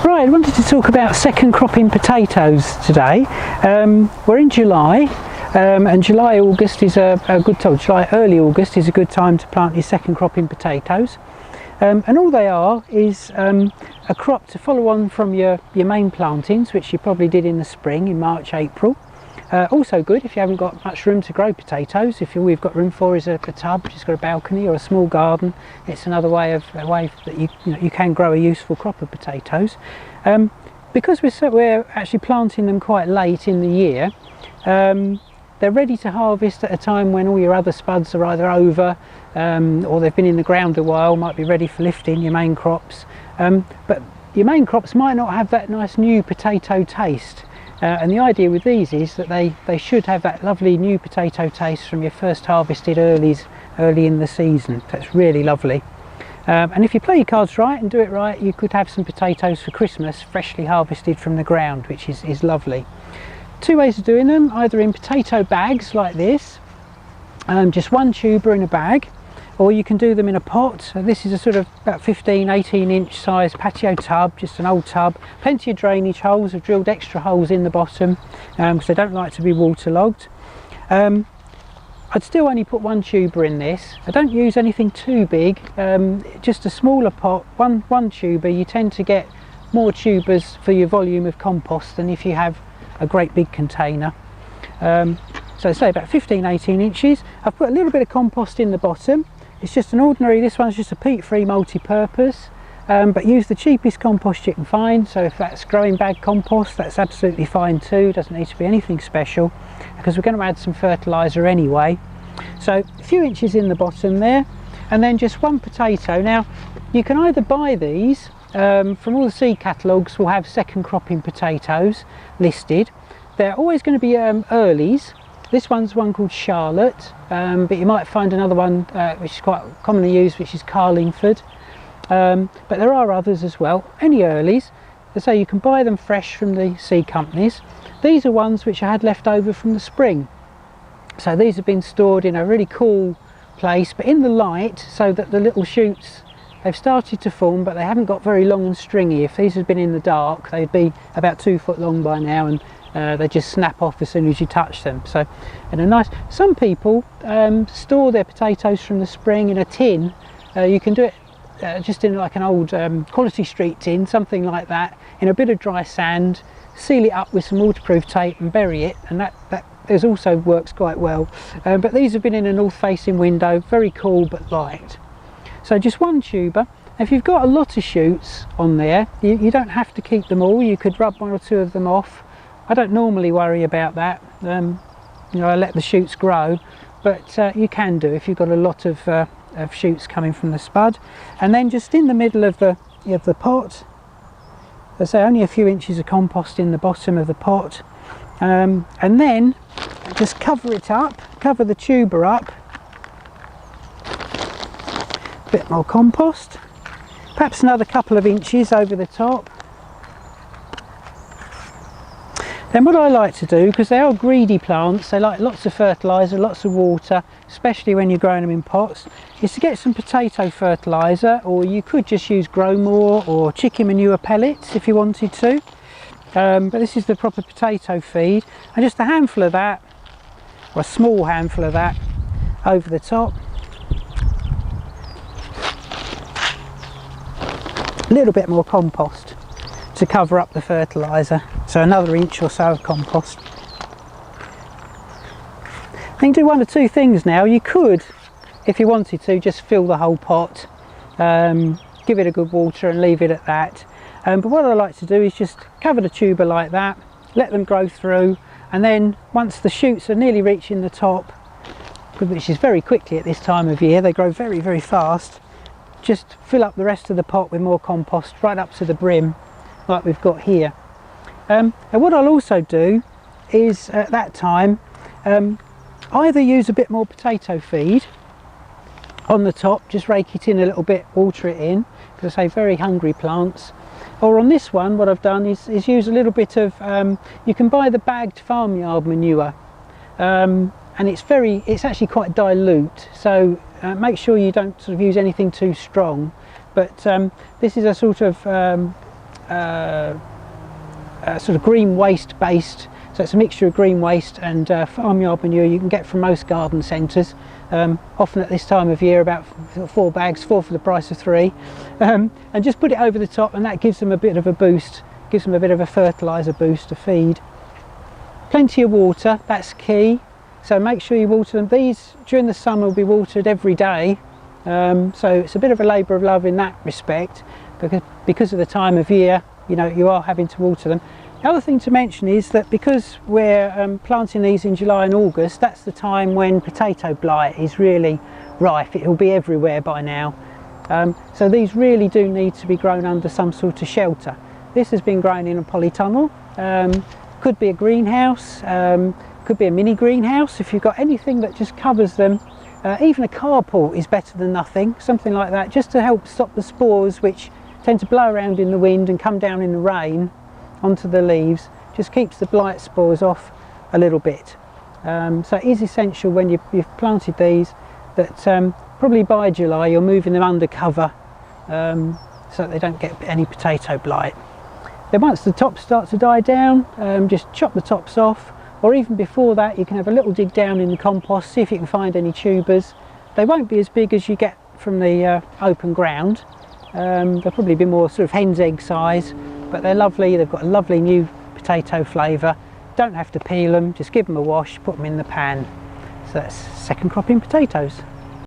Right, I wanted to talk about second cropping potatoes today. We're in July, and August is a good time. Early August is a good time to plant your second cropping potatoes. And all they are is a crop to follow on from your main plantings, which you probably did in the spring, in March, April. Also good if you haven't got much room to grow potatoes. If all we've got room for is a tub, which has got a balcony or a small garden, it's another way that you can grow a useful crop of potatoes. Because we're actually planting them quite late in the year, they're ready to harvest at a time when all your other spuds are either over or they've been in the ground a while, might be ready for lifting your main crops. But your main crops might not have that nice new potato taste. And the idea with these is that they should have that lovely new potato taste from your first harvested early in the season. That's really lovely. And if you play your cards right and do it right, you could have some potatoes for Christmas freshly harvested from the ground, which is lovely. Two ways of doing them: either in potato bags like this, just one tuber in a bag, or you can do them in a pot. So this is a sort of about 15-18 inch size patio tub, just an old tub, plenty of drainage holes. I've drilled extra holes in the bottom because they don't like to be waterlogged. I'd still only put one tuber in this. I don't use anything too big, just a smaller pot, one tuber. You tend to get more tubers for your volume of compost than if you have a great big container. So say about 15-18 inches. I've put a little bit of compost in the bottom. It's just an ordinary, this one's just a peat-free multi-purpose, but use the cheapest compost you can find. So if that's growing bag compost, that's absolutely fine too. Doesn't need to be anything special, because we're going to add some fertiliser anyway. So a few inches in the bottom there, and then just one potato. Now you can either buy these from all the seed catalogues will have second cropping potatoes listed. They're always going to be earlies. This one's one called Charlotte, but you might find another one which is quite commonly used, which is Carlingford. But there are others as well, any earlies. So you can buy them fresh from the seed companies. These are ones which I had left over from the spring. So these have been stored in a really cool place, but in the light, so that the little shoots, they've started to form, but they haven't got very long and stringy. If these had been in the dark, they'd be about 2 foot long by now, and they just snap off as soon as you touch them. So, and a nice. Some people store their potatoes from the spring in a tin. You can do it just in like an old Quality Street tin, something like that, in a bit of dry sand. Seal it up with some waterproof tape and bury it, and that also works quite well. But these have been in a north-facing window, very cool but light. So just one tuber. If you've got a lot of shoots on there, you don't have to keep them all. You could rub one or two of them off. I don't normally worry about that. I let the shoots grow, but you can do if you've got a lot of shoots coming from the spud. And then just in the middle of the pot, as I say, only a few inches of compost in the bottom of the pot, and then just cover it up, cover the tuber up, a bit more compost, perhaps another couple of inches over the top. Then what I like to do, because they are greedy plants, they like lots of fertiliser, lots of water, especially when you're growing them in pots, is to get some potato fertiliser, or you could just use Grow More or chicken manure pellets if you wanted to. But this is the proper potato feed, and just a handful of that, or a small handful of that, over the top. A little bit more compost to cover up the fertiliser, so another inch or so of compost. You can do one or two things now. You could, if you wanted to, just fill the whole pot, give it a good water and leave it at that. But what I like to do is just cover the tuber like that, let them grow through, and then once the shoots are nearly reaching the top, which is very quickly at this time of year, they grow very, very fast, just fill up the rest of the pot with more compost right up to the brim, like we've got here. And what I'll also do is at that time either use a bit more potato feed on the top, just rake it in a little bit, water it in, because I say very hungry plants, or on this one what I've done is use a little bit of, you can buy the bagged farmyard manure, and it's actually quite dilute, so make sure you don't sort of use anything too strong. But this is a sort of sort of green waste based, so it's a mixture of green waste and farmyard manure you can get from most garden centres. Often at this time of year, about 4 bags, 4 for the price of 3, and just put it over the top, and that gives them a bit of a boost, gives them a bit of a fertiliser boost to feed. Plenty of water, that's key, so make sure you water them. These during the summer will be watered every day, so it's a bit of a labour of love in that respect, because of the time of year, you know, you are having to water them. The other thing to mention is that because we're planting these in July and August, that's the time when potato blight is really rife. It will be everywhere by now. So these really do need to be grown under some sort of shelter. This has been grown in a polytunnel, could be a greenhouse, could be a mini greenhouse. If you've got anything that just covers them, even a carport is better than nothing, something like that, just to help stop the spores which tend to blow around in the wind and come down in the rain onto the leaves, just keeps the blight spores off a little bit. So it is essential when you've planted these that probably by July you're moving them under cover, so that they don't get any potato blight. Then once the tops start to die down, just chop the tops off, or even before that you can have a little dig down in the compost, see if you can find any tubers. They won't be as big as you get from the open ground. They'll probably be more sort of hen's egg size, but they're lovely. They've got a lovely new potato flavour. Don't have to peel them, just give them a wash, put them in the pan. So that's second cropping potatoes.